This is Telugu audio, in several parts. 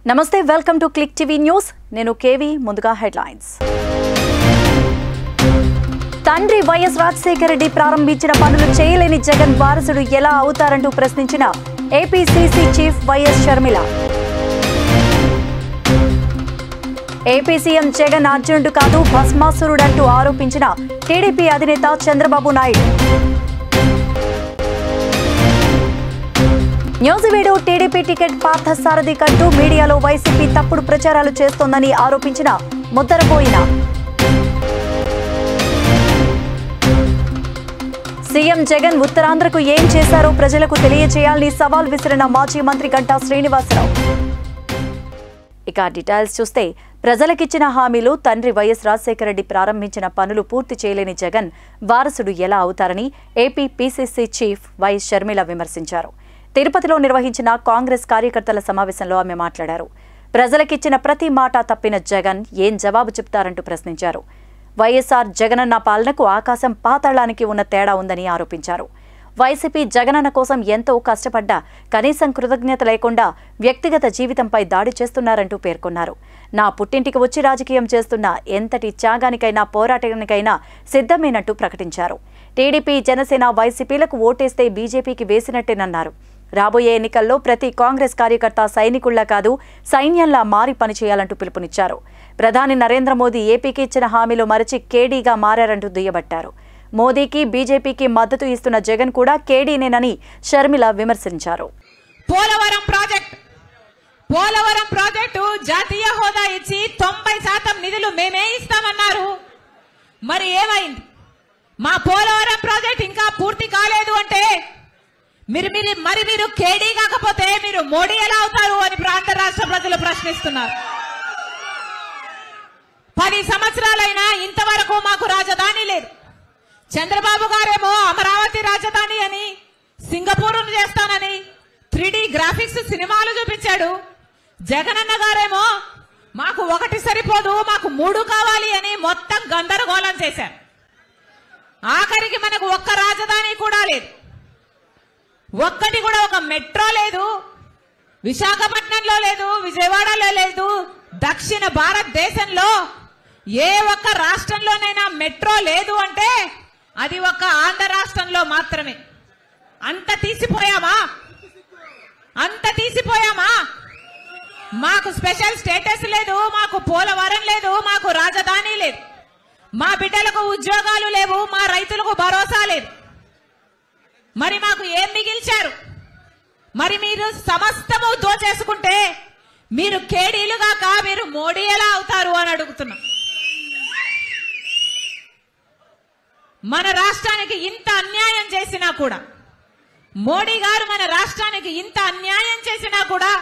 నమస్తే welcome to click TV news నేను కేవి ముందుగా హెడ్లైన్స్ తండ్రి వైఎస్ రాజశేఖర రెడ్డి ప్రారంభించిన పనులు చేయలేని జగన్ వారసుడు ఎలా అవుతారంటూ ప్రశ్నించిన APCC chief YS Sharmila AP CM Jagan అర్జునుడు కాదు భస్మాసురుడంటూ ఆరోపించిన టీడీపీ అధినేత చంద్రబాబు నాయుడు న్యూజివీడు టీడీపీ టికెట్ పార్థసారథి కంటూ మీడియాలో వైసీపీ తప్పుడు ప్రచారాలు చేస్తోందని ఆరోపించిన ముద్దరబోయిన సీఎం జగన్ ఉత్తరాంధ్రకు ఏం చేశారో ప్రజలకు తెలియజేయాలని సవాల్ విసిరిన మాజీ మంత్రి గంటా శ్రీనివాసరావు. ఇక డీటెయిల్స్ చూస్తే ప్రజలకిచ్చిన హామీలు తండ్రి వైఎస్ రాజశేఖర రెడ్డి ప్రారంభించిన పనులు పూర్తి చేయలేని జగన్ వారసుడు ఎలా అవుతారని AP PCC chief YS Sharmila విమర్శించారు. తిరుపతిలో నిర్వహించిన కాంగ్రెస్ కార్యకర్తల సమావేశంలో ఆమె మాట్లాడారు. ప్రజలకిచ్చిన ప్రతి మాట తప్పిన జగన్ ఏం జవాబు చెప్తారంటూ ప్రశ్నించారు. వైఎస్ఆర్ జగనన్న పాలనకు ఆకాశం పాతాళానికి ఉన్న తేడా ఉందని ఆరోపించారు. వైసీపీ జగనన్న కోసం ఎంతో కష్టపడ్డా కనీసం కృతజ్ఞత లేకుండా వ్యక్తిగత జీవితంపై దాడి చేస్తున్నారంటూ పేర్కొన్నారు. నా పుట్టింటికి వచ్చి రాజకీయం చేస్తున్న ఎంతటి త్యాగానికైనా పోరాటానికైనా సిద్ధమేనట్టు ప్రకటించారు. టీడీపీ జనసేన వైసీపీలకు ఓటేస్తే బీజేపీకి వేసినట్టేనన్నారు. రాబోయే ఎన్నికల్లో ప్రతి కాంగ్రెస్ కార్యకర్త సైనికుల్లా కాదు సైన్యంలా మారి పనిచేయాలంటూ పిలుపునిచ్చారు. ప్రధాని నరేంద్ర మోదీ ఏపీకి ఇచ్చిన హామీలు మరచి కేడీగా మారారంటూ దుయ్యబట్టారు. మోదీకి బీజేపీకి మద్దతు ఇస్తున్న జగన్ కూడా కేడీనేనని షర్మిల విమర్శించారు. పోలవరం ప్రాజెక్టు జాతీయ హోదా ఇచ్చి 90% నిధులు మేమే ఇస్తామన్నారు. మరి ఏమైంది? మా పోలవరం ప్రాజెక్ట్ ఇంకా పూర్తి కాలేదు అంటే మీరు కేడీ కాకపోతే మీరు మోడీ ఎలా అవుతారు అని ప్రాంత రాష్ట్ర ప్రజలు ప్రశ్నిస్తున్నారు. 10 సంవత్సరాలైనా ఇంతవరకు మాకు రాజధాని లేదు. చంద్రబాబు గారేమో అమరావతి రాజధాని అని సింగపూర్ చేస్తానని 3D గ్రాఫిక్స్ సినిమాలు చూపించాడు. జగనన్న గారేమో మాకు 1 సరిపోదు మాకు 3 కావాలి అని మొత్తం గందరగోళం చేశారు. ఆఖరికి మనకు ఒక్క రాజధాని కూడా లేదు, ఒక్కటి కూడా ఒక మెట్రో లేదు, విశాఖపట్నంలో లేదు, విజయవాడలో లేదు. దక్షిణ భారతదేశంలో ఏ ఒక్క రాష్ట్రంలోనైనా మెట్రో లేదు అంటే అది ఒక్క ఆంధ్ర రాష్ట్రంలో మాత్రమే. అంత తీసిపోయామా? మాకు స్పెషల్ స్టేటస్ లేదు, మాకు పోలవరం లేదు, మాకు రాజధాని లేదు, మా బిడ్డలకు ఉద్యోగాలు లేవు, మా రైతులకు భరోసా లేదు. మరి మాకు ఏం మిగిల్చారు? మరి మీరు సమస్తము దోచేసుకుంటే మీరు కేడీలు గాక మీరు మోడీ ఎలా అవుతారు అని అడుగుతున్నాం. మన రాష్ట్రానికి ఇంత అన్యాయం చేసినా కూడా, మోడీ గారు మన రాష్ట్రానికి ఇంత అన్యాయం చేసినా కూడా,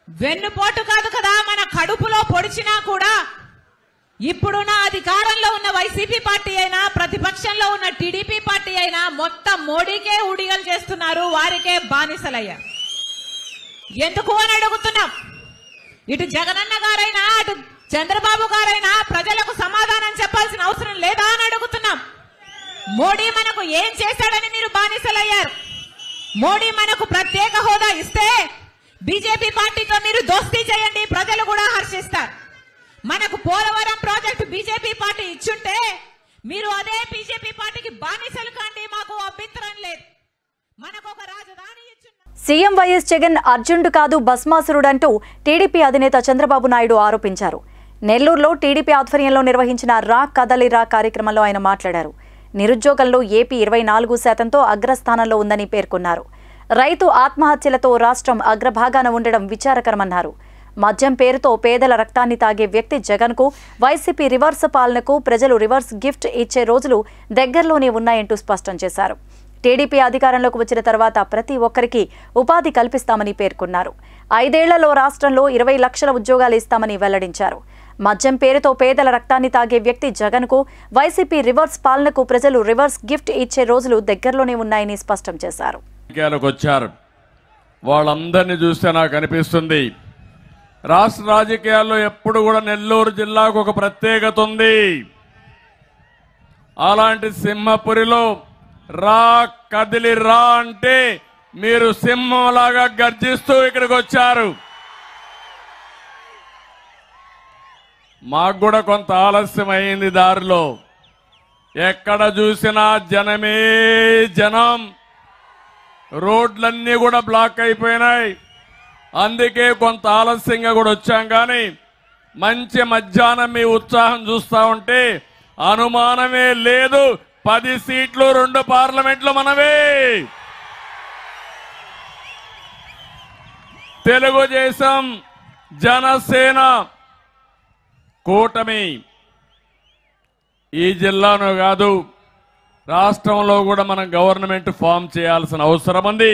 వెన్నుపోటు కాదు కదా మన కడుపులో పొడిచినా కూడా, ఇప్పుడున్న అధికారంలో ఉన్న వైసీపీ పార్టీ అయినా ప్రతిపక్షంలో ఉన్న టీడీపీ పార్టీ అయినా మొత్తం మోడీకే ఉడిగలు చేస్తున్నారు, వారికే బానిసలయ్యారు. ఎందుకు అని అడుగుతున్నాం. ఇటు జగనన్న గారైనా అటు చంద్రబాబు గారైనా ప్రజలకు సమాధానం చెప్పాల్సిన అవసరం లేదా అని అడుగుతున్నాం. మోడీ మనకు ఏం చేశాడని మీరు బానిసలయ్యారు? మోడీ మనకు ప్రత్యేక హోదా ఇస్తే బీజేపీ పార్టీతో మీరు దోస్తీ చేయండి, ప్రజలు కూడా హర్షిస్తారు. మనకు పోలవరం ప్రాజెక్టు బీజేపీ పార్టీ ఇచ్చుంటే మీరు అదే బీజేపీ పార్టీకి బానిసలు కాండి, మాకు అభ్యంతరం లేదు. మనకు ఒక రాజధాని ఇచ్చుంటే సీఎం వైఎస్ జగన్ అర్జునుడు కాదు భస్మాసురుడంటూ టీడీపీ అధినేత చంద్రబాబు నాయుడు ఆరోపించారు. నెల్లూరులో టీడీపీ ఆధ్వర్యంలో నిర్వహించిన రా కదలిరా కార్యక్రమంలో ఆయన మాట్లాడారు. నిరుద్యోగంలో ఏపీ 24% అగ్రస్థానంలో ఉందని పేర్కొన్నారు. రైతు ఆత్మహత్యలతో రాష్ట్రం అగ్రభాగాన ఉండడం విచారకరమన్నారు. మద్యం పేరుతో పేదల రక్తాన్ని తాగే వ్యక్తి జగన్కు వైసీపీ రివర్స్ పాలనకు ప్రజలు రివర్స్ గిఫ్ట్ ఇచ్చే రోజులు దగ్గరలోనే ఉన్నాయంటూ స్పష్టం చేశారు. టీడీపీ అధికారంలోకి వచ్చిన తర్వాత ప్రతి ఒక్కరికి ఉపాధి కల్పిస్తామని పేర్కొన్నారు. 5 ఏళ్లలో రాష్ట్రంలో 20 లక్షల ఉద్యోగాలు ఇస్తామని వెల్లడించారు. మద్యం పేరుతో పేదల రక్తాన్ని తాగే వ్యక్తి జగన్కు వైసీపీ రివర్స్ పాలనకు ప్రజలు రివర్స్ గిఫ్ట్ ఇచ్చే రోజులు దగ్గరలోనే ఉన్నాయని స్పష్టం చేశారు. వాళ్ళందరినీ చూస్తే నాకు అనిపిస్తుంది రాష్ట్ర రాజకీయాల్లో ఎప్పుడు కూడా నెల్లూరు జిల్లాకు ఒక ప్రత్యేకత ఉంది. అలాంటి సింహపురిలో రా కదిలి రా అంటే మీరు సింహంలాగా గర్జిస్తూ ఇక్కడికి వచ్చారు. మాకు కూడా కొంత ఆలస్యం అయింది దారిలో. ఎక్కడ చూసినా జనమే జనం, రోడ్లన్నీ కూడా బ్లాక్ అయిపోయినాయి. అందుకే కొంత ఆలస్యంగా కూడా వచ్చాం. కానీ మంచి మధ్యాహ్నం మీ ఉత్సాహం చూస్తా ఉంటే అనుమానమే లేదు, 10 సీట్లు 2 పార్లమెంట్లు మనవే. తెలుగుదేశం జనసేన కూటమి ఈ జిల్లాలో కాదు రాష్ట్రంలో కూడా మనం గవర్నమెంట్ ఫామ్ చేయాల్సిన అవసరం ఉంది.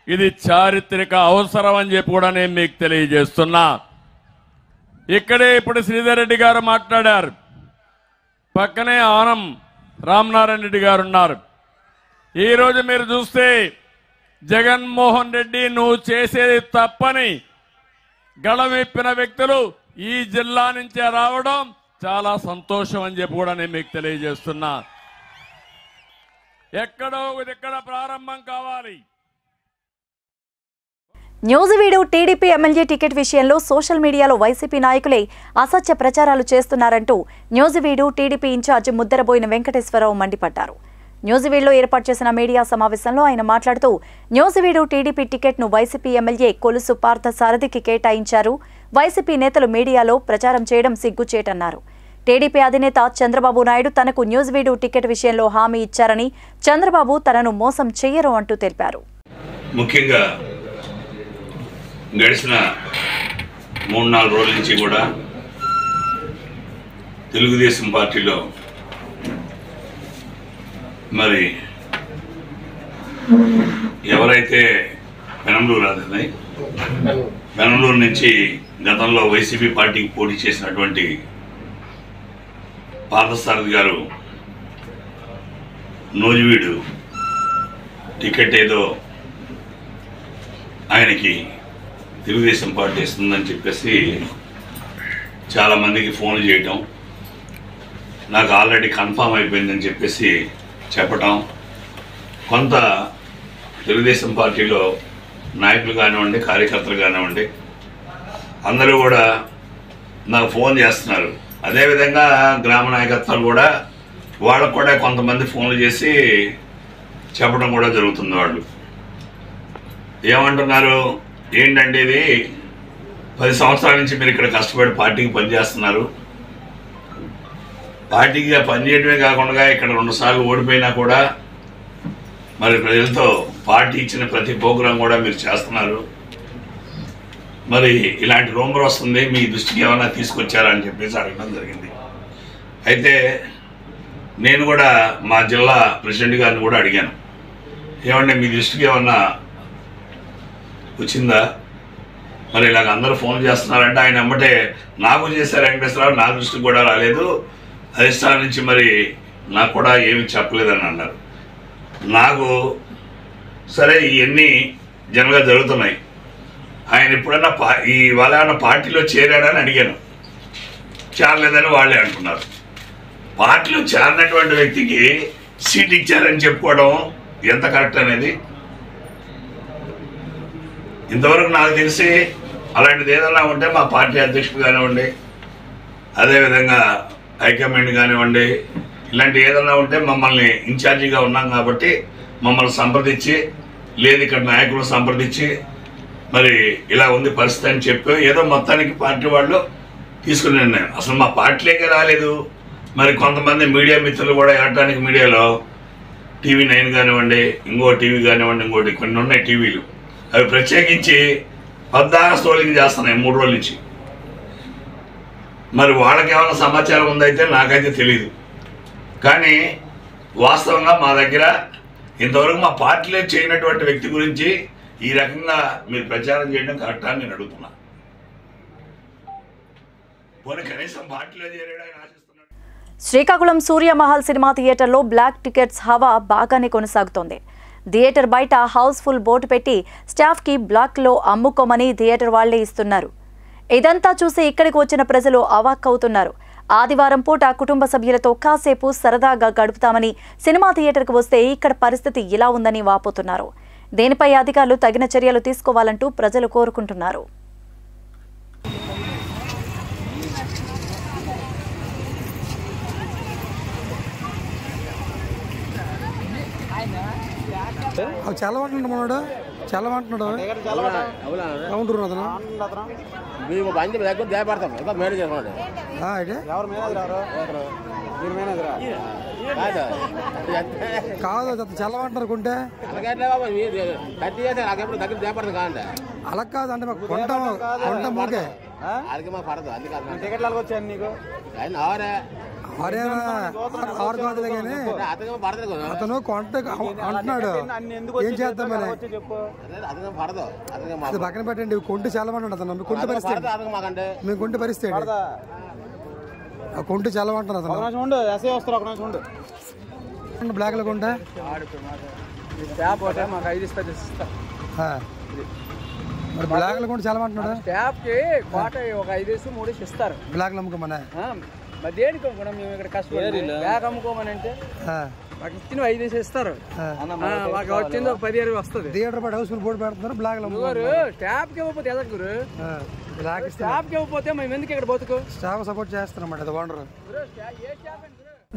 ఇది చారిత్రక అవసరం అని చెప్పి కూడా నేను మీకు తెలియజేస్తున్నా. ఇక్కడే ఇప్పుడు శ్రీధర్ రెడ్డి గారు మాట్లాడారు, పక్కనే ఆనం రామనారాయణ రెడ్డి గారు ఉన్నారు. ఈరోజు మీరు చూస్తే జగన్మోహన్ రెడ్డి నువ్వు చేసేది తప్పని గళమెప్పిన వ్యక్తులు ఈ జిల్లా నుంచే రావడం చాలా సంతోషం అని చెప్పి కూడా నేను మీకు తెలియజేస్తున్నా. ఎక్కడ ప్రారంభం కావాలి. న్యూజివీడు టీడీపీ ఎమ్మెల్యే టికెట్ విషయంలో సోషల్ మీడియాలో వైసీపీ నాయకులే అసత్య ప్రచారాలు చేస్తున్నారంటూ న్యూజివీడు టీడీపీ ఇన్ఛార్జ్ ముద్దరబోయిన వెంకటేశ్వరరావు మండిపడ్డారు. న్యూజివీడులో ఏర్పాటు చేసిన మీడియా సమావేశంలో ఆయన మాట్లాడుతూ న్యూజివీడు టీడీపీ టికెట్ను వైసీపీ ఎమ్మెల్యే కొలుసు పార్థసారథికి కేటాయించారు. వైసీపీ నేతలు మీడియాలో ప్రచారం చేయడం సిగ్గుచేటన్నారు. టీడీపీ అధినేత చంద్రబాబు నాయుడు తనకు న్యూజివీడు టికెట్ విషయంలో హామీ ఇచ్చారని, చంద్రబాబు తనను మోసం చెయ్యరు అంటూ తెలిపారు. ముఖ్యంగా గడిచిన 3-4 రోజుల నుంచి కూడా తెలుగుదేశం పార్టీలో మరి ఎవరైతే పెనంలూరు నుంచి గతంలో వైసీపీ పార్టీకి పోటీ చేసినటువంటి పార్థసారథి గారు నూజివీడు టికెట్ ఏదో ఆయనకి తెలుగుదేశం పార్టీ ఇస్తుందని చెప్పేసి చాలామందికి ఫోన్లు చేయటం, నాకు ఆల్రెడీ కన్ఫామ్ అయిపోయిందని చెప్పేసి చెప్పటం, కొంత తెలుగుదేశం పార్టీలో నాయకులు కానివ్వండి, కార్యకర్తలు కానివ్వండి, అందరూ కూడా నాకు ఫోన్ చేస్తున్నారు. అదేవిధంగా గ్రామ నాయకత్వాలు కూడా వాళ్ళకు కూడా కొంతమంది ఫోన్లు చేసి చెప్పడం కూడా జరుగుతుంది. వాళ్ళు ఏమంటున్నారు, ఏంటంటే ఇది 10 సంవత్సరాల నుంచి మీరు ఇక్కడ కష్టపడి పార్టీకి పనిచేస్తున్నారు, పార్టీకి పనిచేయడమే కాకుండా ఇక్కడ 2 సార్లు ఓడిపోయినా కూడా మరి ప్రజలతో పార్టీ ఇచ్చిన ప్రతి ప్రోగ్రాం కూడా మీరు చేస్తున్నారు, మరి ఇలాంటి రూమర్ వస్తుంది, మీ దృష్టికి ఏమైనా తీసుకొచ్చారా అని చెప్పేసి అడగడం జరిగింది. అయితే నేను కూడా మా జిల్లా ప్రెసిడెంట్ గారిని కూడా అడిగాను, ఏమంటే మీ దృష్టికి ఏమన్నా వచ్చిందా, మరి ఇలాగ అందరూ ఫోన్ చేస్తున్నారంటే ఆయన అమ్మటే నాకు చేశారు వెంకటేశ్వరరావు, నా దృష్టికి కూడా రాలేదు, అధిష్టానం నుంచి మరి నాకు కూడా ఏమి చెప్పలేదని అన్నారు. నాకు సరే ఇవన్నీ జనరల్గా జరుగుతున్నాయి, ఆయన ఎప్పుడన్నా వాళ్ళ ఏమన్నా పార్టీలో చేరాడని అడిగాను, చేరలేదని వాళ్ళే అంటున్నారు. పార్టీలో చేరినటువంటి వ్యక్తికి సీట్ ఇచ్చారని చెప్పుకోవడం ఎంత కరెక్ట్ అనేది ఇంతవరకు నాకు తెలిసి అలాంటిది ఏదన్నా ఉంటే మా పార్టీ అధ్యక్షుడు కానివ్వండి, అదేవిధంగా హైకమాండ్ కానివ్వండి, ఇలాంటి ఏదన్నా ఉంటే మమ్మల్ని ఇన్ఛార్జిగా ఉన్నాం కాబట్టి మమ్మల్ని సంప్రదించి, లేదు ఇక్కడ నాయకులను సంప్రదించి మరి ఇలా ఉంది పరిస్థితి అని చెప్పి ఏదో మొత్తానికి పార్టీ వాళ్ళు తీసుకుని నిర్ణయం. అసలు మా పార్టీలోకే రాలేదు. మరి కొంతమంది మీడియా మిత్రులు కూడా ఎలక్ట్రానిక్ మీడియాలో TV9 కానివ్వండి, ఇంకో టీవీ కానివ్వండి, ఇంకోటి కొన్ని ఉన్నాయి టీవీలు, అవి ప్రత్యేకించి పద్దాగా స్ట్రోలింగ్ చేస్తున్నాయి 3 రోజుల నుంచి. మరి వాళ్ళకి ఏమైనా సమాచారం ఉందైతే నాకైతే తెలియదు. కానీ వాస్తవంగా మా దగ్గర ఇంతవరకు మా పార్టీలో చేయనటువంటి వ్యక్తి గురించి ఈ రకంగా మీరు ప్రచారం చేయడం కరెక్టా అని నేను అడుగుతున్నా. పోనీ కనీసం పార్టీలో చేరడానికి ఆశిస్తున్నాడు. శ్రీకాకుళం సూర్యమహల్ సినిమా థియేటర్లో బ్లాక్ టికెట్స్ హవా బాగానే కొనసాగుతోంది. థియేటర్ బయట హౌస్ఫుల్ బోర్డు పెట్టి స్టాఫ్కి బ్లాక్లో అమ్ముకోమని థియేటర్ వాళ్లే ఇస్తున్నారు. ఇదంతా చూసి ఇక్కడికి వచ్చిన ప్రజలు అవాక్కవుతున్నారు. ఆదివారం పూట కుటుంబ సభ్యులతో కాసేపు సరదాగా గడుపుతామని సినిమా థియేటర్కు వస్తే ఇక్కడ పరిస్థితి ఇలా ఉందని వాపోతున్నారు. దీనిపై అధికారులు తగిన చర్యలు తీసుకోవాలంటూ ప్రజలు కోరుకుంటున్నారు. చల్లమంటున్నాడు మనోడు, చల్లమంటున్నాడు కౌంటర్ అతను కాదు అతను చల్లమంటున్నారు కొంటే అలా కాదు అంటే మాకు కొంట ఓకే ఆరు కాదులే కానీ అతను కొంట అంటున్నాడు. ఏం చేద్దాం మరి అది పక్కన పెట్టండి. కొంట చల్లమంటాడు అతను. కొంట పరిస్థితి మేము కొంట పరిస్థితి కొంట చల్లమంటారు అతను. బ్లాక్ లో కొంట మరి బ్లాక్ లో కొంట చల్లమంటున్నాడు. బ్లాక్ లో అమ్ముకోమని దేనికి అమ్ముకోవడం మేము ఇక్కడ కష్టపడి బ్యాగ్ అమ్ముకోమని అంటే మాకు ఇచ్చిన 5 ఇస్తారు. మాకు వచ్చింది ఒక 10 వస్తుంది. థియేటర్ పాటు హౌస్ఫుల్ బోర్డు పెడుతున్నారు. బ్లాక్ లో స్టాఫ్ కి ఇవ్వకపోతే ఎదగురు స్టాఫ్ కి ఇవ్వకపోతే మేము ఎందుకు ఇక్కడ బతుకు స్టాఫ్ సపోర్ట్ చేస్తున్నాం. అది ఓనర్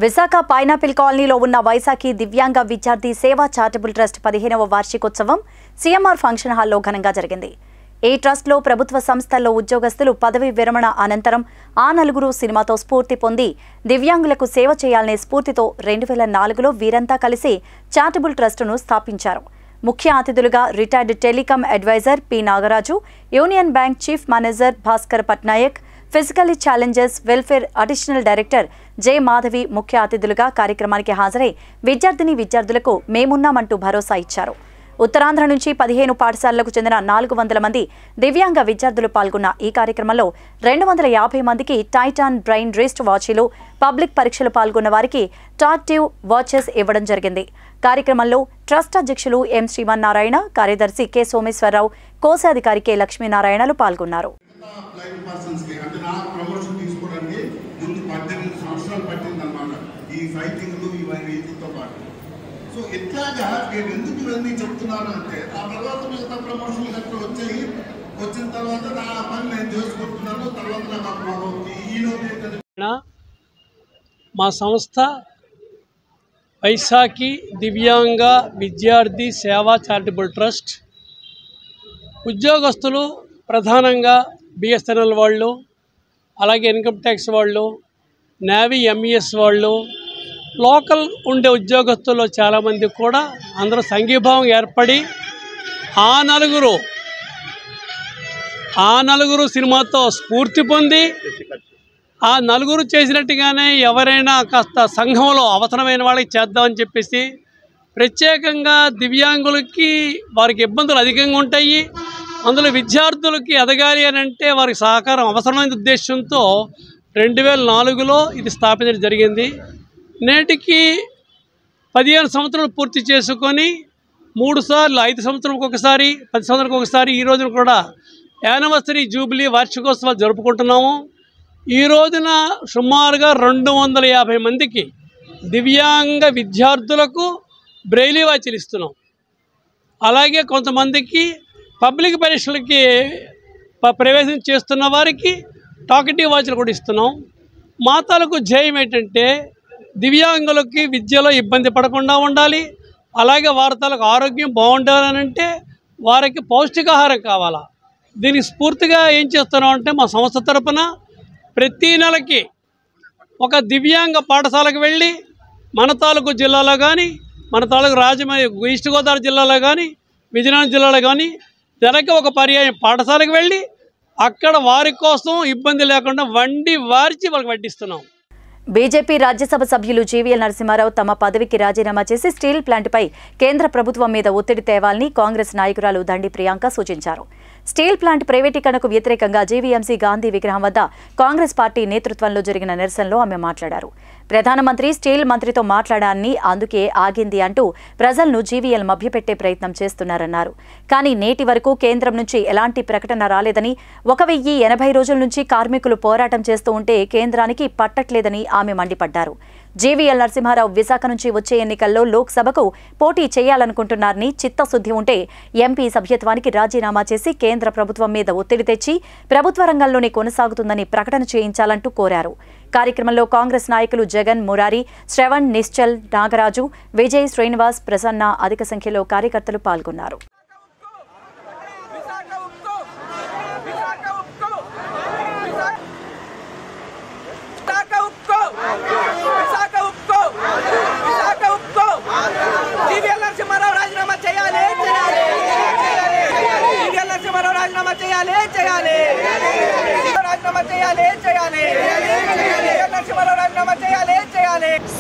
విశాఖ పైనాపిల్ కాలనీలో ఉన్న వైశాఖి దివ్యాంగ విద్యార్థి సేవా చారిటబుల్ ట్రస్ట్ 15వ వార్షికోత్సవం సీఎంఆర్ ఫంక్షన్ హాల్లో ఘనంగా జరిగింది. ఈ ట్రస్ట్లో ప్రభుత్వ సంస్థల్లో ఉద్యోగస్తులు పదవీ విరమణ అనంతరం ఆ నలుగురు సినిమాతో స్ఫూర్తి పొంది దివ్యాంగులకు సేవ చేయాలనే స్ఫూర్తితో 2004లో వీరంతా కలిసి చారిటబుల్ ట్రస్టును స్థాపించారు. ముఖ్య అతిథులుగా retired telecom advisor P Nagaraju, Union Bank chief manager Bhaskar Patnaik, physically challengers welfare additional director J Madhavi ముఖ్య అతిథులుగా కార్యక్రమానికి హాజరై విద్యార్థులకు మేమున్నామంటూ భరోసా ఇచ్చారు. ఉత్తరాంధ్ర నుంచి 15 పాఠశాలలకు చెందిన 400 మంది దివ్యాంగ విద్యార్థులు పాల్గొన్న ఈ కార్యక్రమంలో 250 మందికి టైటాన్ బ్రెయిన్ రిస్ట్ వాచీలు, పబ్లిక్ పరీక్షలు పాల్గొన్న వారికి టాక్టివ్ వాచెస్ ఇవ్వడం జరిగింది. కార్యక్రమంలో ట్రస్ట్ అధ్యక్షులు ఎం శ్రీమన్నారాయణ, కార్యదర్శి కె సోమేశ్వరరావు, కోశాధికారి కె లక్ష్మీనారాయణలు పాల్గొన్నారు. సో ఎట్లాగా నేను ఎందుకు ఇవన్నీ చెప్తున్నాను అంటే ఆ తర్వాత మిగతా ప్రమోషన్లు ఎక్కడ వచ్చాయి. వచ్చిన తర్వాత నా పని నేను చేసుకుంటున్నాను. తర్వాత నాకు ఈలోనే మా సంస్థ వైశాఖి దివ్యాంగ విద్యార్థి సేవా చారిటబుల్ ట్రస్ట్ ఉద్యోగస్తులు ప్రధానంగా బిఎస్ఎన్ఎల్ వాళ్ళు, అలాగే ఇన్కమ్ ట్యాక్స్ వాళ్ళు, నేవీ ఎంఈఎస్ వాళ్ళు, లోకల్ ఉండే ఉద్యోగస్తుల్లో చాలామంది కూడా అందరూ సంఘీభావం ఏర్పడి ఆ నలుగురు సినిమాతో స్ఫూర్తి పొంది ఆ నలుగురు చేసినట్టుగానే ఎవరైనా కాస్త సంఘంలో అవసరమైన వాళ్ళకి చేద్దామని చెప్పేసి ప్రత్యేకంగా దివ్యాంగులకి వారికి ఇబ్బందులు అధికంగా ఉంటాయి. అందులో విద్యార్థులకి ఎదగాలి అని అంటే వారికి సహకారం అవసరమైన ఉద్దేశంతో 2004లో ఇది స్థాపించడం జరిగింది. నేటికి 15 సంవత్సరాలు పూర్తి చేసుకొని 3 సార్లు 5 సంవత్సరాలకు ఒకసారి 10 సంవత్సరాలకు ఒకసారి ఈ రోజున కూడా యానివర్సరీ జూబిలీ వార్షికోత్సవాలు జరుపుకుంటున్నాము. ఈ రోజున సుమారుగా 250 మందికి దివ్యాంగ విద్యార్థులకు బ్రెయిలీ వాచీలు ఇస్తున్నాం. అలాగే కొంతమందికి పబ్లిక్ పరీక్షలకి ప్రవేశం చేస్తున్న వారికి టాకెటివ్ వాచీలు కూడా ఇస్తున్నాం. మా తాలూకు ధ్యేయం ఏంటంటే దివ్యాంగులకి విద్యలో ఇబ్బంది పడకుండా ఉండాలి, అలాగే వారి తాలూకు ఆరోగ్యం బాగుండాలనంటే వారికి పౌష్టికాహారం కావాలా. దీనికి స్ఫూర్తిగా ఏం చేస్తున్నాం అంటే మా సంస్థ తరపున ప్రతి నెలకి ఒక దివ్యాంగ పాఠశాలకు వెళ్ళి మన తాలూకు జిల్లాలో కానీ, మన తాలూకు రాజమండ్రి ఈస్ట్ గోదావరి జిల్లాలో కానీ, విజయనగరం జిల్లాలో కానీ నెలకి ఒక పర్యాయం పాఠశాలకు వెళ్ళి అక్కడ వారి కోసం ఇబ్బంది లేకుండా వార్చి వాళ్ళకి వడ్డిస్తున్నాం. బీజేపీ రాజ్యసభ సభ్యులు జీవీఎల్ నరసింహారావు తమ పదవికి రాజీనామా చేసి స్టీల్ ప్లాంట్పై కేంద్ర ప్రభుత్వం మీద ఒత్తిడి తేవాలని కాంగ్రెస్ నాయకురాలు దండి ప్రియాంక సూచించారు. స్టీల్ ప్లాంట్ ప్రైవేటీకరణకు వ్యతిరేకంగా జీవీఎంసీ గాంధీ విగ్రహం వద్ద కాంగ్రెస్ పార్టీ నేతృత్వంలో జరిగిన నిరసనలో ఆమె మాట్లాడారు. ప్రధానమంత్రి స్టీల్ మంత్రితో మాట్లాడాలని, అందుకే ఆగింది అంటూ ప్రజలను జీవీఎల్ మభ్యపెట్టే ప్రయత్నం చేస్తున్నారన్నారు. కానీ నేటి వరకు కేంద్రం నుంచి ఎలాంటి ప్రకటన రాలేదని, 1080 రోజుల నుంచి కార్మికులు పోరాటం చేస్తూ ఉంటే కేంద్రానికి పట్టట్లేదని ఆమె మండిపడ్డారు. జీవీఎల్ నరసింహారావు విశాఖ నుంచి వచ్చే ఎన్నికల్లో లోక్సభకు పోటీ చేయాలనుకుంటున్నారని, చిత్తశుద్ధి ఉంటే ఎంపీ సభ్యత్వానికి రాజీనామా చేసి కేంద్ర ప్రభుత్వం మీద ఒత్తిడి తెచ్చి ప్రభుత్వ రంగంలోనే కొనసాగుతుందని ప్రకటన చేయించాలంటూ కోరారు. కార్యక్రమంలో కాంగ్రెస్ నాయకులు జగన్, మురారి, శ్రవణ్, నిశ్చల్, నాగరాజు, విజయ్, శ్రీనివాస్, ప్రసన్న అధిక సంఖ్యలో కార్యకర్తలు పాల్గొన్నారు.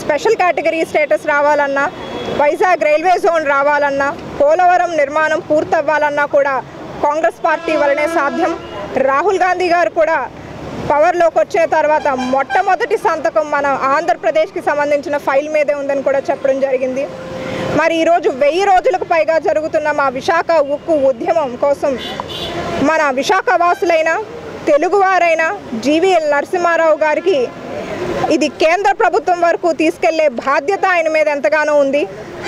స్పెషల్ కేటగిరీ స్టేటస్ రావాలన్నా, వైజాగ్ రైల్వే జోన్ రావాలన్నా, పోలవరం నిర్మాణం పూర్తవ్వాలన్నా కూడా కాంగ్రెస్ పార్టీ వల్లనే సాధ్యం. రాహుల్ గాంధీ గారు కూడా పవర్లోకి వచ్చిన తర్వాత మొట్టమొదటి సంతకం మన ఆంధ్రప్రదేశ్కి సంబంధించిన ఫైల్ మీదే ఉందని కూడా చెప్పడం జరిగింది. మరి ఈరోజు 1000 రోజులకు పైగా జరుగుతున్న మా విశాఖ ఉక్కు ఉద్యమం కోసం మన విశాఖ వాసులైన తెలుగువారైన జీవీఎల్ నరసింహారావు గారికి ఇది కేంద్ర ప్రభుత్వం వరకు తీసుకెళ్లే బాధ్యత ఆయన మీద ఎంతగానో ఉంది.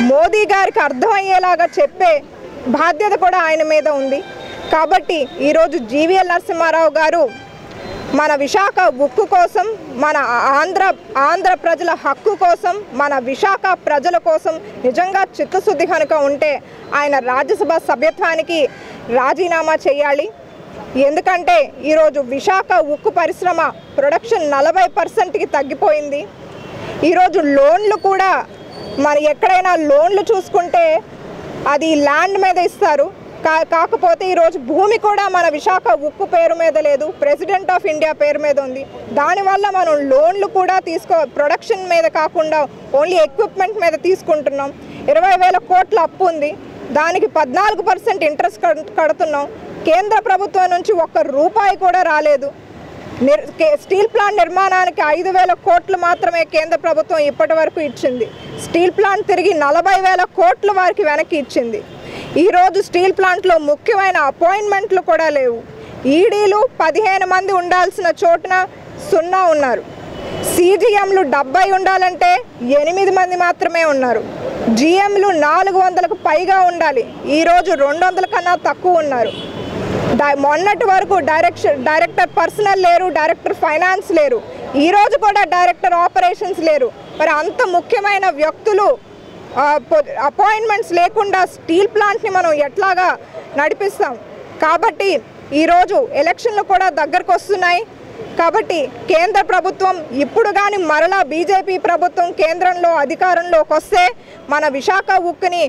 మోదీ గారికి అర్థమయ్యేలాగా చెప్పే బాధ్యత కూడా ఆయన మీద ఉంది. కాబట్టి ఈరోజు జీవీఎల్ నరసింహారావు గారు మన విశాఖ ఉక్కు కోసం, మన ఆంధ్ర ప్రజల హక్కు కోసం, మన విశాఖ ప్రజల కోసం నిజంగా చిత్తశుద్ధి కనుక ఉంటే ఆయన రాజ్యసభ సభ్యత్వానికి రాజీనామా చేయాలి. ఎందుకంటే ఈరోజు విశాఖ ఉక్కు పరిశ్రమ ప్రొడక్షన్ 40%కి తగ్గిపోయింది. ఈరోజు లోన్లు కూడా మరి ఎక్కడైనా లోన్లు చూసుకుంటే అది ల్యాండ్ మీద ఇస్తారు. కాకపోతే ఈరోజు భూమి కూడా మన విశాఖ ఉక్కు పేరు మీద లేదు, ప్రెసిడెంట్ ఆఫ్ ఇండియా పేరు మీద ఉంది. దానివల్ల మనం లోన్లు కూడా ప్రొడక్షన్ మీద కాకుండా ఓన్లీ ఎక్విప్మెంట్ మీద తీసుకుంటున్నాం. 20,000 కోట్ల అప్పు ఉంది, దానికి 14% ఇంట్రెస్ట్ కడుతున్నాం. కేంద్ర ప్రభుత్వం నుంచి ₹1 కూడా రాలేదు. స్టీల్ ప్లాంట్ నిర్మాణానికి 5,000 కోట్లు మాత్రమే కేంద్ర ప్రభుత్వం ఇప్పటి వరకు ఇచ్చింది. స్టీల్ ప్లాంట్ తిరిగి 40,000 కోట్లు వారికి వెనక్కి ఇచ్చింది. ఈరోజు స్టీల్ ప్లాంట్లో ముఖ్యమైన అపాయింట్మెంట్లు కూడా లేవు. ఈడీలు 15 మంది ఉండాల్సిన చోటున 0 ఉన్నారు. సీజీఎంలు 70 ఉండాలంటే 8 మంది మాత్రమే ఉన్నారు. జీఎంలు 400కు పైగా ఉండాలి, ఈరోజు 200 కన్నా తక్కువ ఉన్నారు. మొన్నటి వరకు డైరెక్టర్ పర్సనల్ లేరు, డైరెక్టర్ ఫైనాన్స్ లేరు, ఈరోజు కూడా డైరెక్టర్ ఆపరేషన్స్ లేరు. మరి అంత ముఖ్యమైన వ్యక్తులు అపాయింట్మెంట్స్ లేకుండా స్టీల్ ప్లాంట్ని మనం ఎట్లాగా నడిపిస్తాం? కాబట్టి ఈరోజు ఎలక్షన్లు కూడా దగ్గరకు వస్తున్నాయి. కాబట్టి కేంద్ర ప్రభుత్వం ఇప్పుడు కానీ మరలా బీజేపీ ప్రభుత్వం కేంద్రంలో అధికారంలోకి వస్తే మన విశాఖ ఉక్కుని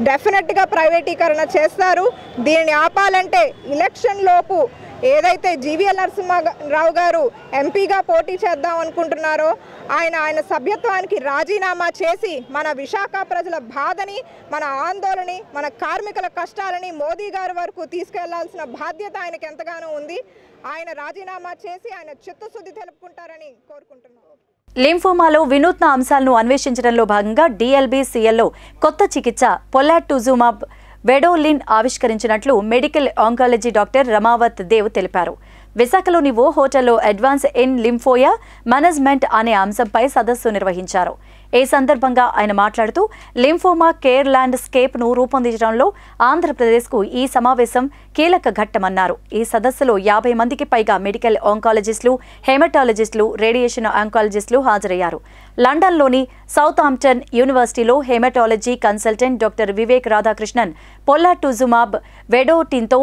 డెఫినెట్గా ప్రైవేటీకరణ చేస్తారు. దీనిని ఆపాలంటే ఎలక్షన్ లోపు ఏదైతే జీవీఎల్ నరసింహారావు గారు ఎంపీగా పోటీ చేద్దాం అనుకుంటున్నారో ఆయన సభ్యత్వానికి రాజీనామా చేసి మన విశాఖ ప్రజల బాధని, మన ఆందోళనని, మన కార్మికుల కష్టాలని మోదీ గారి వరకు తీసుకెళ్లాల్సిన బాధ్యత ఆయనకు ఎంతగానో ఉంది. ఆయన రాజీనామా చేసి ఆయన చిత్తశుద్ధి తెలుపుకుంటారని కోరుకుంటున్నాను. లింఫోమాలో వినూత్న అంశాలను అన్వేషించడంలో భాగంగా DLBCLలో కొత్త చికిత్స పొలాటూజుమాబ్ వెడోలిన్ ఆవిష్కరించినట్లు medical oncology doctor Ramavath Dev తెలిపారు. విశాఖలోని ఓ హోటల్లో అడ్వాన్స్ ఇన్ లింఫోయా మేనేజ్మెంట్ అనే అంశంపై సదస్సు నిర్వహించారు. ఈ సందర్భంగా ఆయన మాట్లాడుతూ లింఫోమా కేర్ ల్యాండ్స్కేప్ను రూపొందించడంలో ఆంధ్రప్రదేశ్కు ఈ సమావేశం కీలక ఘట్టమన్నారు. ఈ సదస్సులో 50 మందికి పైగా మెడికల్ ఆంకాలజిస్టులు, హెమటాలజిస్టులు, రేడియేషన్ ఆంకాలజిస్టులు హాజరయ్యారు. లండన్లోని సౌతాంప్టన్ యూనివర్సిటీలో haematology consultant doctor Vivek Radhakrishnan polatuzumab వెడోటిన్తో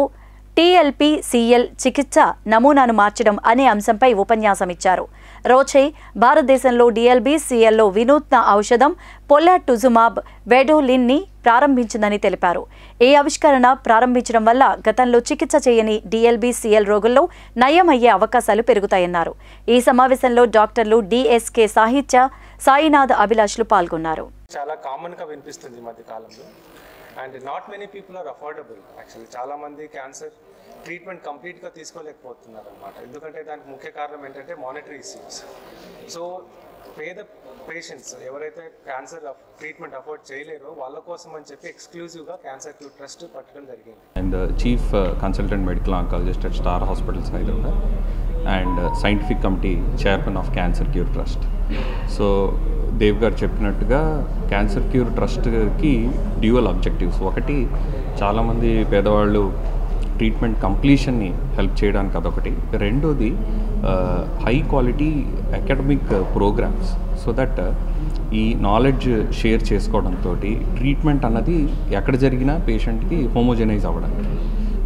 TLPCL చికిత్స నమూనాను మార్చడం అనే అంశంపై ఉపన్యాసం ఇచ్చారు. రోచే భారతదేశంలో DLBCLలో వినూత్న ఔషధం పొలాటూజుమాబ్ వెడోలిన్ని ప్రారంభించిందని తెలిపారు. ఈ ఆవిష్కరణ ప్రారంభించడం వల్ల గతంలో చికిత్స చేయని DLBCL రోగుల్లో నయమయ్యే అవకాశాలు పెరుగుతాయన్నారు. ఈ సమావేశంలో డాక్టర్లు DSK సాహిత్య, సాయినాథ్ అభిలాష్లు పాల్గొన్నారు. చాలా కామన్ గా వినిపిస్తుంది ఈ మధ్య కాలంలో. And not many people are affordable. Actually చాలామంది క్యాన్సర్ ట్రీట్మెంట్ కంప్లీట్గా తీసుకోలేకపోతున్నారు అనమాట. ఎందుకంటే దానికి ముఖ్య కారణం ఏంటంటే మానిటరీ ఇష్యూస్. సో పేద పేషెంట్స్ ఎవరైతే క్యాన్సర్ ట్రీట్మెంట్ అఫోర్డ్ చేయలేరో వాళ్ళ కోసం అని చెప్పి ఎక్స్క్లూజివ్గా క్యాన్సర్ క్యూర్ ట్రస్ట్ పట్టడం జరిగింది. And chief consultant medical oncologist at Star Hospitals Hyderabad and scientific committee chairman of cancer cure trust. So Dev గారు చెప్పినట్టుగా క్యాన్సర్ క్యూర్ ట్రస్ట్కి డ్యూయల్ ఆబ్జెక్టివ్స్. ఒకటి, చాలామంది పేదవాళ్ళు ట్రీట్మెంట్ కంప్లీషన్ని హెల్ప్ చేయడానికి అదొకటి. రెండోది high quality academic programmes, so that ఈ నాలెడ్జ్ షేర్ చేసుకోవడంతో ట్రీట్మెంట్ అన్నది ఎక్కడ జరిగినా పేషెంట్కి హోమోజనైజ్ అవ్వడానికి.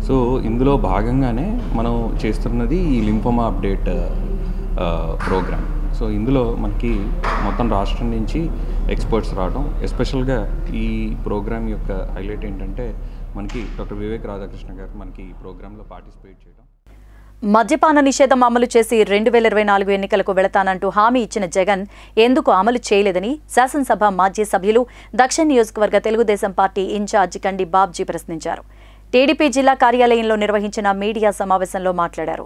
సో ఇందులో భాగంగానే మనం చేస్తున్నది ఈ లింఫోమా అప్డేట్ ప్రోగ్రామ్. సో ఇందులో మనకి మొత్తం రాష్ట్రం నుంచి ఎక్స్పర్ట్స్ రావడం, ఎస్పెషల్గా ఈ ప్రోగ్రామ్ యొక్క హైలైట్ ఏంటంటే మనకి డాక్టర్ వివేక్ రాధాకృష్ణ గారు మనకి ఈ ప్రోగ్రాంలో పార్టిసిపేట్ చేయడం. మద్యపాన నిషేధం అమలు చేసి 2024 ఎన్నికలకు వెళతానంటూ హామీ ఇచ్చిన జగన్ ఎందుకు అమలు చేయలేదని శాసనసభ మాజీ సభ్యులు దక్షిణ నియోజకవర్గ తెలుగుదేశం పార్టీ ఇన్ఛార్జి కండి బాబ్జీ ప్రశ్నించారు. టీడీపీ జిల్లా కార్యాలయంలో నిర్వహించిన మీడియా సమావేశంలో మాట్లాడారు.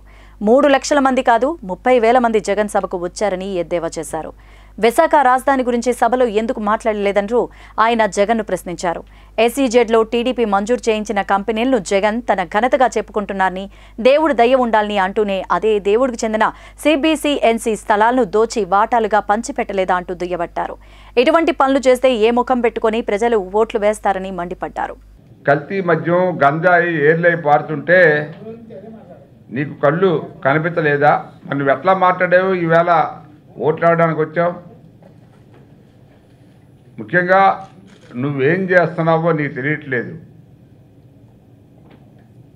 3 లక్షల మంది కాదు 30,000 మంది జగన్ సభకు వచ్చారని ఎద్దేవా చేశారు. విశాఖ రాజధాని గురించి సభలో ఎందుకు మాట్లాడలేదంటూ ఆయన జగన్ను ప్రశ్నించారు. ఎస్ఈజెడ్లో టీడీపీ మంజూరు చేయించిన కంపెనీలను జగన్ తన ఘనతగా చెప్పుకుంటున్నారని, దేవుడు దయ ఉండాలని అంటూనే అదే దేవుడికి చెందిన సిబిసిఎన్సి స్థలాలను దోచి వాటాలుగా పంచిపెట్టలేదా అంటూ దుయ్యబట్టారు. ఇటువంటి పనులు చేస్తే ఏ ముఖం పెట్టుకుని ప్రజలు ఓట్లు వేస్తారని మండిపడ్డారు. కల్తీ మద్యం గంజాయి ఏర్లై పారుతుంటే నీకు కళ్ళు కనిపించలేదా? నువ్వు ఎట్లా మాట్లాడావు? ఈవేళ ఓట్లాడడానికి వచ్చావు. ముఖ్యంగా నువ్వేం చేస్తున్నావో నీకు తెలియట్లేదు.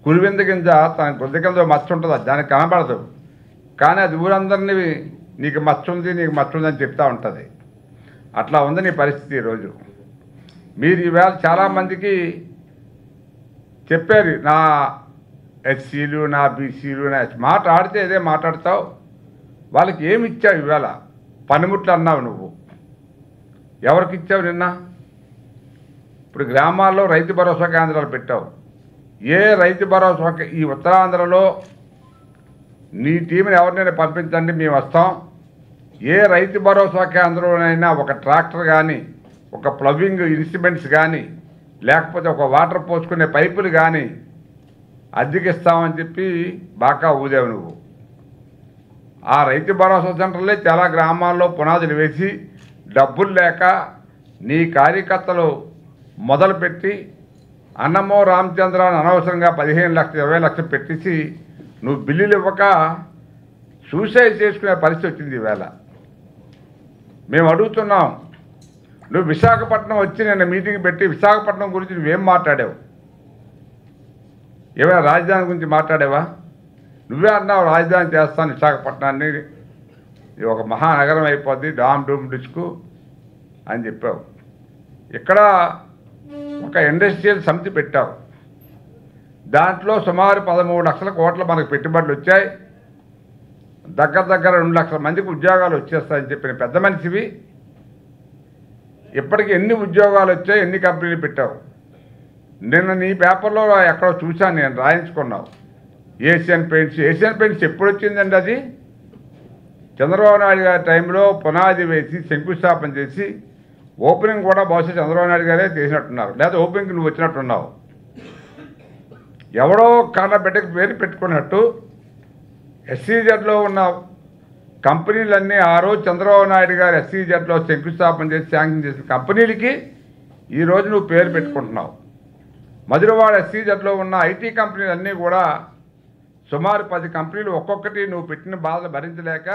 కురివింద గింజ తన గుద్ద కింద మచ్చ ఉంటుంది, దానికి కనబడదు, కానీ అది ఊరందరినీ నీకు మచ్చ ఉంది, నీకు మచ్చ ఉంది అని చెప్తూ ఉంటుంది. అట్లా ఉంది నీ పరిస్థితి ఈరోజు. మీరు ఈవేళ చాలామందికి చెప్పారు, నా ఎస్సీలు, నా బీసీలు, నా మాట ఆడితే ఇదే మాట్లాడతావు. వాళ్ళకి ఏమి ఇచ్చావు? ఈవేళ పనిముట్లు అన్నావు నువ్వు. ఎవరికి ఇచ్చావు నిన్న? ఇప్పుడు గ్రామాల్లో రైతు భరోసా కేంద్రాలు పెట్టావు. ఏ రైతు భరోసా ఈ ఉత్తరాంధ్రలో నీ టీంని ఎవరినైనా పంపించండి, మేము వస్తాం. ఏ రైతు భరోసా కేంద్రంలోనైనా ఒక ట్రాక్టర్ కానీ, ఒక ప్లవింగ్ ఇన్స్ట్రుమెంట్స్ కానీ, లేకపోతే ఒక వాటర్ పోసుకునే పైపులు కానీ అద్దెకిస్తామని చెప్పి బాగా ఊదేవు నువ్వు. ఆ రైతు భరోసా సెంటర్లే చాలా గ్రామాల్లో పునాదులు వేసి డబ్బులు లేక నీ కార్యకర్తలు మొదలుపెట్టి అన్నమో రామచంద్ర అనవసరంగా 15 లక్షలు 20 లక్షలు పెట్టేసి నువ్వు బిల్లులు ఇవ్వక సూసైడ్ చేసుకునే పరిస్థితి వచ్చింది. ఈవేళ మేము అడుగుతున్నాం, నువ్వు విశాఖపట్నం వచ్చి నిన్న మీటింగ్ పెట్టి విశాఖపట్నం గురించి నువ్వేం మాట్లాడావు? ఏమైనా రాజధాని గురించి మాట్లాడావా? నువ్వే అన్నావు రాజధాని చేస్తాను విశాఖపట్నాన్ని, ఇది ఒక మహానగరం అయిపోద్ది, డామ్ డూమ్ డిస్కు అని చెప్పావు. ఇక్కడ ఒక ఇండస్ట్రియల్ సమితి పెట్టావు. దాంట్లో సుమారు 13 లక్షల కోట్ల మనకు పెట్టుబడులు వచ్చాయి. దగ్గర 2 లక్షల మందికి ఉద్యోగాలు వచ్చేస్తాయని చెప్పిన పెద్ద మనిషివి. ఇప్పటికి ఎన్ని ఉద్యోగాలు వచ్చాయి, ఎన్ని కంపెనీలు పెట్టావు? నిన్న నీ పేపర్లో ఎక్కడో చూశాను నేను, రాయించుకున్నావు. ఏషియన్ పెయింట్స్ ఎప్పుడు వచ్చిందండి? అది చంద్రబాబు నాయుడు గారి టైంలో పునాది వేసి శంకుస్థాపన చేసి ఓపెనింగ్ కూడా బహుశా చంద్రబాబు నాయుడు గారే చేసినట్టున్నారు, లేదా ఓపెనింగ్ నువ్వు వచ్చినట్టున్నావు. ఎవడో బిడ్డకి పేరు పెట్టుకున్నట్టు ఎస్సీజెడ్లో ఉన్న కంపెనీలన్నీ ఆ రోజు చంద్రబాబు నాయుడు గారు ఎస్సీజెడ్లో శంకుస్థాపన చేసి శాంక్షన్ చేసిన కంపెనీలకి ఈరోజు నువ్వు పేరు పెట్టుకుంటున్నావు. మధురవాడ ఎస్సీజెడ్లో ఉన్న ఐటీ కంపెనీలన్నీ కూడా సుమారు 10 కంపెనీలు ఒక్కొక్కటి నువ్వు పెట్టిన బాధలు భరించలేక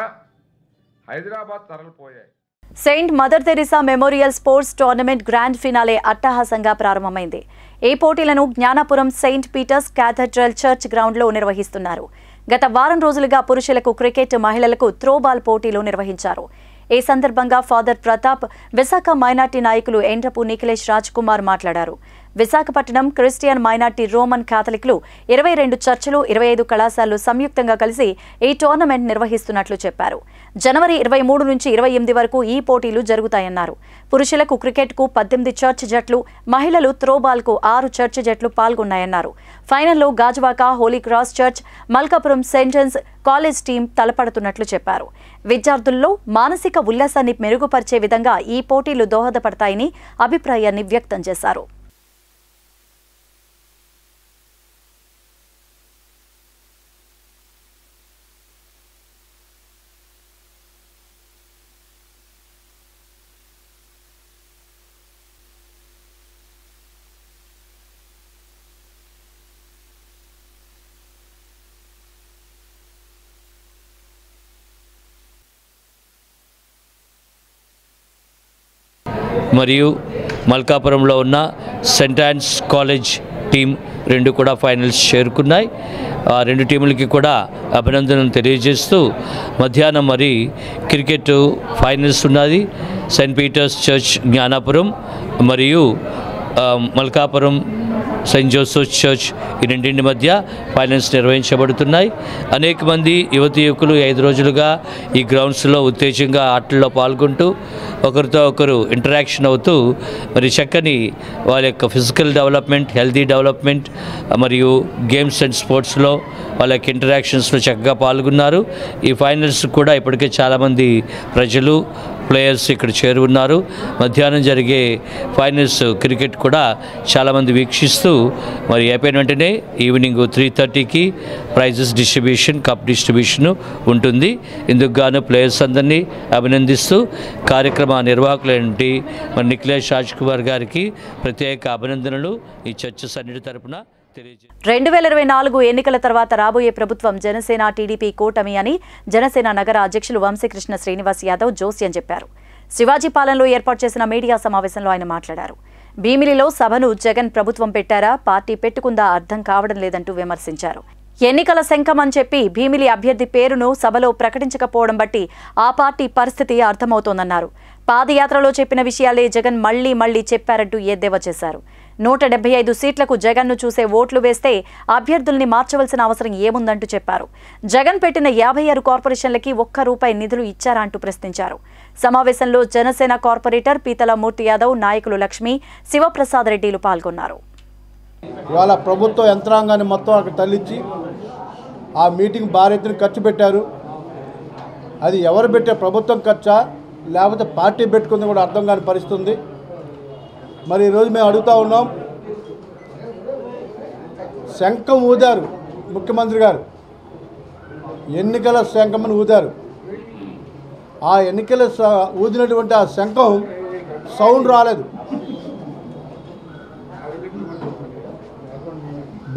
హైదరాబాద్ తరలిపోయాయి. Saint Mother Teresa memorial sports tournament grand finale అట్టహాసంగా ప్రారంభమైంది. ఈ పోటీలను Gnanapuram Saint Peter's cathedral church గ్రౌండ్లో నిర్వహిస్తున్నారు. గత వారం రోజులుగా పురుషులకు క్రికెట్, మహిళలకు త్రోబాల్ పోటీలు నిర్వహించారు. ఈ సందర్భంగా ఫాదర్ ప్రతాప్, విశాఖ మైనార్టీ నాయకులు ఎండ్రపు నిఖిలేష్ రాజ్ కుమార్ మాట్లాడారు. విశాఖపట్నం క్రిస్టియన్ మైనార్టీ రోమన్ క్యాథలిక్లు 22 చర్చిలు 25 కళాశాలలు సంయుక్తంగా కలిసి ఈ టోర్నమెంట్ నిర్వహిస్తున్నట్లు చెప్పారు. జనవరి 23 నుంచి 28 వరకు ఈ పోటీలు జరుగుతాయన్నారు. పురుషులకు క్రికెట్కు 18 చర్చ్ జట్లు, మహిళలు త్రోబాల్కు 6 చర్చ్ జట్లు పాల్గొన్నాయన్నారు. ఫైనల్లో Gajuwaka Holy Cross church, Malkapuram Saint John's college team తలపడుతున్నట్లు చెప్పారు. విద్యార్థుల్లో మానసిక ఉల్లాసాన్ని మెరుగుపరిచే విధంగా ఈ పోటీలు దోహదపడతాయని అభిప్రాయాన్ని వ్యక్తం చేశారు. మరియు మల్కాపురంలో ఉన్న సెయింట్ ఆన్స్ కాలేజ్ టీం రెండు కూడా ఫైనల్స్ చేరుకున్నాయి. ఆ రెండు టీములకి కూడా అభినందనలు తెలియజేస్తూ మధ్యాహ్నం మరి క్రికెట్ ఫైనల్స్ ఉన్నది. సెయింట్ పీటర్స్ చర్చ్ జ్ఞానాపురం మరియు మల్కాపురం సెయింట్ జోసెఫ్ చర్చ్ ఈ రెండింటి మధ్య ఫైనల్స్ నిర్వహించబడుతున్నాయి. అనేక మంది యువకులు 5 రోజులుగా ఈ గ్రౌండ్స్లో ఉత్తేజంగా ఆటల్లో పాల్గొంటూ ఒకరితో ఒకరు ఇంటరాక్షన్ అవుతూ మరి చక్కని వాళ్ళ యొక్క ఫిజికల్ డెవలప్మెంట్, హెల్తీ డెవలప్మెంట్ మరియు గేమ్స్ అండ్ స్పోర్ట్స్లో వాళ్ళ యొక్క ఇంటరాక్షన్స్లో చక్కగా పాల్గొన్నారు. ఈ ఫైనల్స్ కూడా ఇప్పటికే చాలామంది ప్రజలు, ప్లేయర్స్ ఇక్కడ చేరున్నారు. మధ్యాహ్నం జరిగే ఫైనల్స్ క్రికెట్ కూడా చాలామంది వీక్షిస్తూ మరి అయిపోయిన వెంటనే ఈవినింగ్ 3:30కి ప్రైజెస్ డిస్ట్రిబ్యూషన్, కప్ డిస్ట్రిబ్యూషన్ ఉంటుంది. ఇందుకు గాను ప్లేయర్స్ అందరినీ అభినందిస్తూ కార్యక్రమ నిర్వాహకులేంటి మరి నిఖిలేష్ రాజ్ కుమార్ గారికి ప్రత్యేక అభినందనలు ఈ చర్చ సన్నిధి తరపున 2024 ఎన్నికల తర్వాత రాబోయే ప్రభుత్వం జనసేన టీడీపీ కూటమి అని జనసేన నగర అధ్యక్షులు వంశీకృష్ణ శ్రీనివాస్ యాదవ్ జోస్యం చెప్పారు. శివాజీపాలెంలో ఏర్పాటు చేసిన మీడియా సమావేశంలో ఆయన మాట్లాడారు. భీమిలిలో సభను జగన్ ప్రభుత్వం పెట్టారా, పార్టీ పెట్టుకుందా అర్థం కావడం లేదంటూ విమర్శించారు. ఎన్నికల శంఖం అని చెప్పి భీమిలి అభ్యర్థి పేరును సభలో ప్రకటించకపోవడం బట్టి ఆ పార్టీ పరిస్థితి అర్థమవుతోందన్నారు. పాదయాత్రలో చెప్పిన విషయాలే జగన్ మళ్లీ చెప్పారంటూ ఎద్దేవా చేశారు. 175 సీట్లకు జగన్ను చూసే ఓట్లు వేస్తే అభ్యర్థుల్ని మార్చవలసిన అవసరం ఏముందంటూ చెప్పారు. జగన్ పెట్టిన 56 కార్పొరేషన్లకి ₹1 నిధులు ఇచ్చారా అంటూ ప్రశ్నించారు. సమావేశంలో జనసేన కార్పొరేటర్ పీతల మూర్తి యాదవ్, నాయకులు లక్ష్మి, శివప్రసాద్ రెడ్డిలు పాల్గొన్నారు. ఇవాళ ప్రభుత్వ యంత్రాంగాన్ని మొత్తం అక్కడ తరలించి ఆ మీటింగ్ భారీ ఎత్తున ఖర్చు పెట్టారు. అది ఎవరు పెట్టే ప్రభుత్వం ఖర్చా లేకపోతే పార్టీ పెట్టుకుంది కూడా అర్థం కాని పరిస్థితుంది. మరి ఈరోజు మేము అడుగుతూ ఉన్నాం, శంఖం ఊదారు ముఖ్యమంత్రి గారు, ఎన్నికల శంఖంని ఊదారు. ఆ ఎన్నికల ఊదినటువంటి ఆ శంఖం సౌండ్ రాలేదు.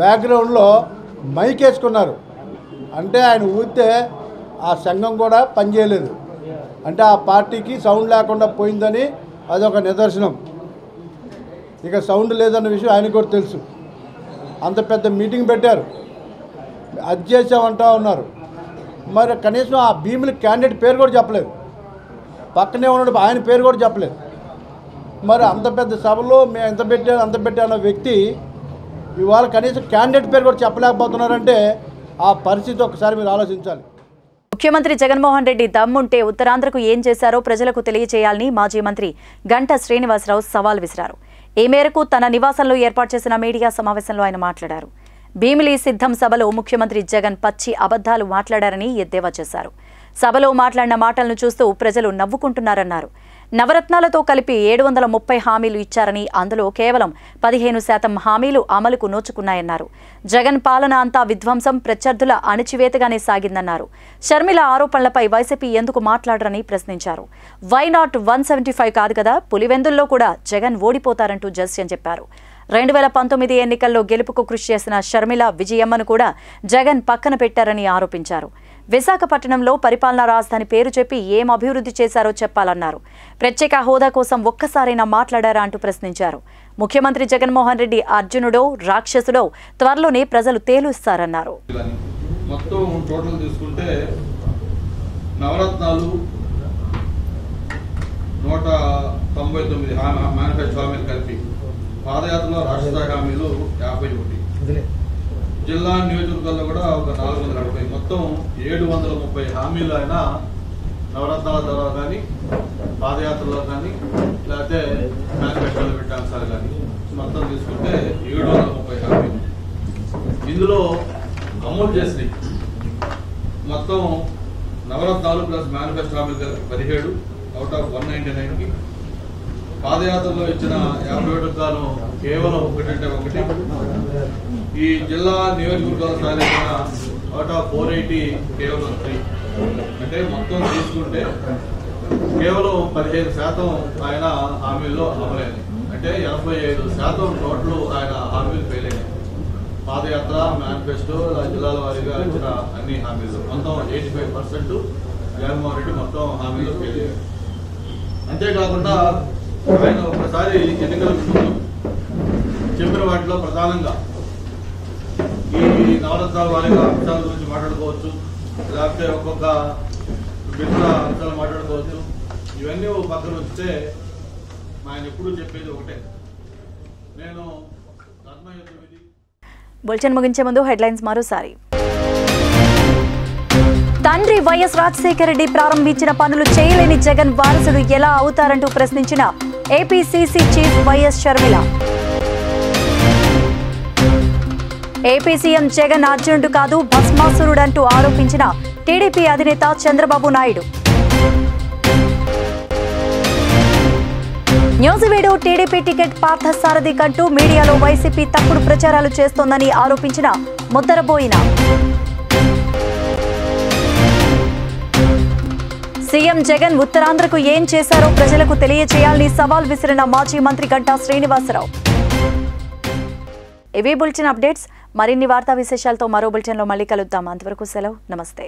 బ్యాక్గ్రౌండ్లో మైక్ వేసుకున్నారు. అంటే ఆయన ఊదితే ఆ శంఖం కూడా పనిచేయలేదు. అంటే ఆ పార్టీకి సౌండ్ లేకుండా పోయిందని అదొక నిదర్శనం. ఇక సౌండ్ లేదన్న విషయం ఆయనకు కూడా తెలుసు. అంత పెద్ద మీటింగ్ పెట్టారు, అది చేసామంటా ఉన్నారు. మరి కనీసం ఆ భీముల క్యాండిడేట్ పేరు కూడా చెప్పలేదు. పక్కనే ఉన్నాడు, ఆయన పేరు కూడా చెప్పలేదు. మరి అంత పెద్ద సభలో మేము అంత పెట్టాన వ్యక్తి ఇవాళ కనీసం క్యాండిడేట్ పేరు కూడా చెప్పలేకపోతున్నారంటే ఆ పరిస్థితి ఒకసారి మీరు ఆలోచించాలి. ముఖ్యమంత్రి జగన్మోహన్ రెడ్డి దమ్ముంటే ఉత్తరాంధ్రకు ఏం చేశారో ప్రజలకు తెలియజేయాలని మాజీ మంత్రి గంటా శ్రీనివాసరావు సవాల్ విసిరారు. ఈ మేరకు తన నివాసంలో ఏర్పాటు చేసిన మీడియా సమావేశంలో ఆయన మాట్లాడారు. భీమిలి సిద్ధం సభలో ముఖ్యమంత్రి జగన్ పచ్చి అబద్ధాలు మాట్లాడారని ఎద్దేవా చేశారు. సభలో మాట్లాడిన మాటలను చూస్తూ ప్రజలు నవ్వుకుంటున్నారన్నారు. నవరత్నాలతో కలిపి 730 హామీలు ఇచ్చారని, అందులో కేవలం 15% హామీలు అమలుకు నోచుకున్నాయన్నారు. జగన్ పాలన అంతా విధ్వంసం, ప్రత్యర్థుల అణిచివేతగానే సాగిందన్నారు. షర్మిల ఆరోపణలపై వైసీపీ ఎందుకు మాట్లాడరని ప్రశ్నించారు. వై నాట్ 175 కాదు కదా, పులివెందుల్లో కూడా జగన్ ఓడిపోతారంటూ జస్యం చెప్పారు. 2019 ఎన్నికల్లో గెలుపుకు కృషి చేసిన షర్మిల, విజయమ్మను కూడా జగన్ పక్కన పెట్టారని ఆరోపించారు. విశాఖపట్నంలో పరిపాలనా రాజధాని పేరు చెప్పి ఏం అభివృద్ధి చేశారో చెప్పాలన్నారు. ప్రత్యేక హోదా కోసం ఒక్కసారైనా మాట్లాడారా అంటూ ప్రశ్నించారు. ముఖ్యమంత్రి జగన్మోహన్ రెడ్డి అర్జునుడో రాక్షసుడో త్వరలోనే ప్రజలు తేలుస్తారన్నారు. మొత్తం టోటల్ తీసుకుంటే నవరత్నాలు 199 మేనిఫెస్టో హామీలు కలిపి, పాదయాత్రలో రాష్ట్ర హామీలు 51, జిల్లా నియోజకవర్గాల్లో కూడా ఒక 440, మొత్తం 730 హామీలు ఆయన నవరత్నాల ద్వారా కానీ, పాదయాత్రలో కానీ, లేకపోతే మేనిఫెస్టోలో పెట్టే అంశాలు కానీ మొత్తం తీసుకుంటే 730 హామీలు. ఇందులో అమలు చేసి మొత్తం నవరత్నాలు ప్లస్ మేనిఫెస్టో హామీలు కలిపి 17 అవుట్ ఆఫ్ 199కి, పాదయాత్రలో ఇచ్చిన 51 గాను కేవలం 1, ఈ జిల్లా నియోజకవర్గాల సాధించిన అవుట్ ఆఫ్ 480 కేవలం 3. అంటే మొత్తం తీసుకుంటే కేవలం 15% ఆయన హామీల్లో అమలైంది. అంటే 85% టోటల్ ఆయన హామీలు ఫెయిల్ అయినాయి. పాదయాత్ర, మేనిఫెస్టో, జిల్లాల వారీగా ఇచ్చిన అన్ని హామీలు మొత్తం 85% జగన్మోహన్ రెడ్డి మొత్తం హామీలు ఫెయిల్ అయ్యారు. అంతేకాకుండా ఆయన ఒకసారి ఎన్నికలకు ముందు చెప్పిన వాటిలో ప్రధానంగా ఈ నవరత్నాల వారిగా అంశాల గురించి మాట్లాడుకోవచ్చు, లేకపోతే ఒక్కొక్క మిగతా అంశాలు మాట్లాడుకోవచ్చు. ఇవన్నీ ఒక పక్కన వస్తే ఆయన ఎప్పుడు చెప్పేది ఒకటే, నేను బులెటిన్ ముగించే ముందు హెడ్లైన్స్ మరోసారి. తండ్రి వైఎస్ రాజశేఖర రెడ్డి ప్రారంభించిన పనులు చేయలేని జగన్ వారసుడు ఎలా అవుతారంటూ ప్రశ్నించిన APCC chief YS Sharmila. AP CM Jagan అర్జునుడు కాదు భస్మాసురుడంటూ ఆరోపించిన టీడీపీ అధినేత చంద్రబాబు నాయుడు. న్యూజివీడు టీడీపీ టికెట్ పార్థసారథి కంటూ మీడియాలో వైసీపీ తప్పుడు ప్రచారాలు చేస్తోందని ఆరోపించిన ముద్దరబోయిన. సీఎం జగన్ ఉత్తరాంధ్రకు ఏం చేశారో ప్రజలకు తెలియజేయాలని సవాల్ విసిరిన మాజీ మంత్రి గంటా శ్రీనివాసరావు. ఇవే బులెటిన్ అప్డేట్స్. మరిన్ని వార్తా విశేషాలతో మరో బులెటిన్లో మళ్ళీ కలుద్దాం. అంతవరకు సెలవు, నమస్తే.